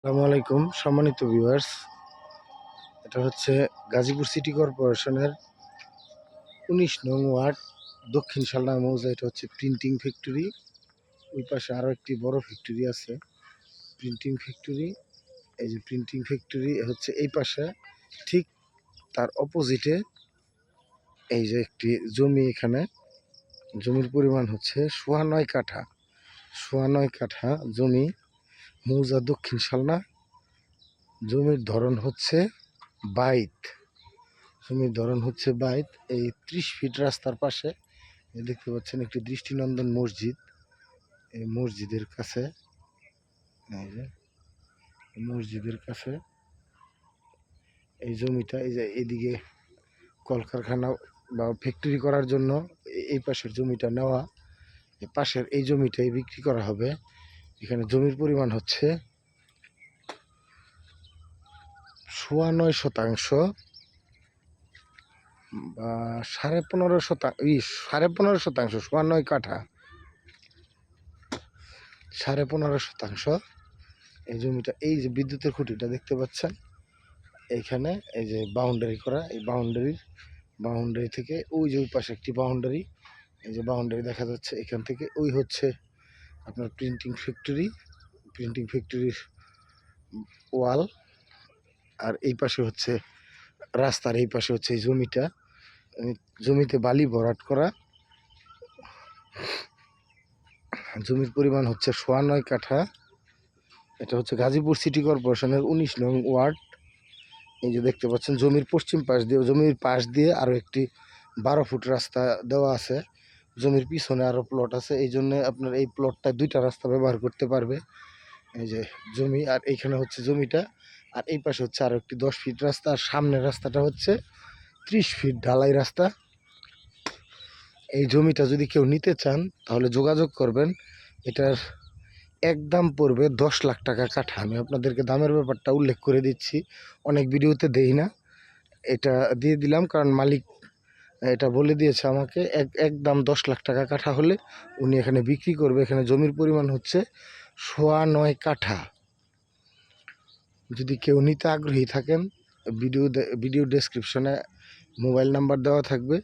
আসসালামু আলাইকুম সম্মানিত ভিউয়ার্স। এটা হচ্ছে গাজীপুর সিটি কর্পোরেশনের ১৯ নং ওয়ার্ড দক্ষিণ শালনা মৌজা। এটা হচ্ছে প্রিন্টিং ফ্যাক্টরি। ওই পাশে আরও একটি বড় ফ্যাক্টরি আছে, প্রিন্টিং ফ্যাক্টরি। এই যে প্রিন্টিং ফ্যাক্টরি হচ্ছে এই পাশে, ঠিক তার অপোজিটে এই যে একটি জমি। এখানে জমির পরিমাণ হচ্ছে ৯.৫ কাঠা, ৯.৫ কাঠা জমি, মৌজা দক্ষিণ শালনা। জমির ধরন হচ্ছে বাইত, জমির ধরন হচ্ছে বাইত। এই ৩০ ফিট রাস্তার পাশে দেখতে পাচ্ছেন একটি দৃষ্টিনন্দন মসজিদ। এই মসজিদের কাছে, এই যে মসজিদের কাছে এই জমিটা, এই যে এদিকে কলকারখানা বা ফ্যাক্টরি করার জন্য এই পাশের জমিটা নেওয়া। এই পাশের এই জমিটাই বিক্রি করা হবে। এখানে জমির পরিমাণ হচ্ছে ৯.৫% বা ১৫.৫%, ৯.৫ কাঠা, ১৫.৫%। এই জমিটা, এই যে বিদ্যুতের খুঁটিটা দেখতে পাচ্ছেন এইখানে, এই যে বাউন্ডারি করা, এই বাউন্ডারি থেকে ওই যে ওই পাশে একটি বাউন্ডারি, এই যে বাউন্ডারি দেখা যাচ্ছে এখান থেকে, ওই হচ্ছে আপনার প্রিন্টিং ফ্যাক্টরির ওয়াল। আর এই পাশে হচ্ছে রাস্তার এই পাশে হচ্ছে এই জমিটা, জমিতে বালি ভরাট করা। জমির পরিমাণ হচ্ছে ৯.৫ কাঠা। এটা হচ্ছে গাজীপুর সিটি কর্পোরেশনের ১৯ নং ওয়ার্ড। এই যে দেখতে পাচ্ছেন জমির পশ্চিম পাশ দিয়ে, জমির পাশ দিয়ে আরও একটি ১২ ফুট রাস্তা দেওয়া আছে। জমির পিছনে আরও প্লট আছে, এই জন্য আপনার এই প্লটটা ২টা রাস্তা ব্যবহার করতে পারবে। এই যে জমি, আর এইখানে হচ্ছে জমিটা, আর এই পাশে হচ্ছে আরও একটি ১০ ফিট রাস্তা, আর সামনের রাস্তাটা হচ্ছে ৩০ ফিট ঢালাই রাস্তা। এই জমিটা যদি কেউ নিতে চান তাহলে যোগাযোগ করবেন। এটার একদম পড়বে ১০ লাখ টাকা কাঠা। আমি আপনাদেরকে দামের ব্যাপারটা উল্লেখ করে দিচ্ছি, অনেক ভিডিওতে দেই না, এটা দিয়ে দিলাম কারণ মালিক এটা বলে দিয়েছে আমাকে। একদম ১০ লাখ টাকা কাঠা হলে উনি এখানে বিক্রি করবে। এখানে জমির পরিমাণ হচ্ছে ৯.৫ কাঠা। যদি কেউ নিতে আগ্রহী থাকেন, ভিডিও ডেসক্রিপশনে মোবাইল নাম্বার দেওয়া থাকবে,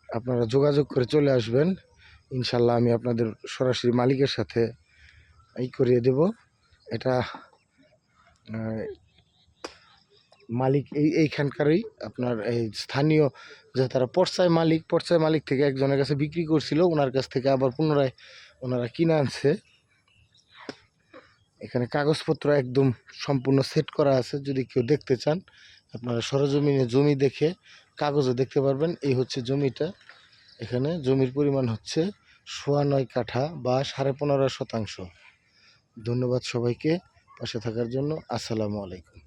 আপনারা যোগাযোগ করে চলে আসবেন। ইনশাল্লাহ আমি আপনাদের সরাসরি মালিকের সাথে করিয়ে দেব। এটা মালিক এইখানকারই আপনার এই স্থানীয়, যে তারা পর্চায় মালিক থেকে একজনের কাছে বিক্রি করছিল, ওনার কাছ থেকে আবার পুনরায় ওনারা কিনে আনছে। এখানে কাগজপত্র একদম সম্পূর্ণ সেট করা আছে। যদি কেউ দেখতে চান আপনারা সরজমিনে জমি দেখে কাগজও দেখতে পারবেন। এই হচ্ছে জমিটা। এখানে জমির পরিমাণ হচ্ছে ৯.৫ কাঠা বা ১৫.৫%। ধন্যবাদ সবাইকে পাশে থাকার জন্য। আসসালামু আলাইকুম।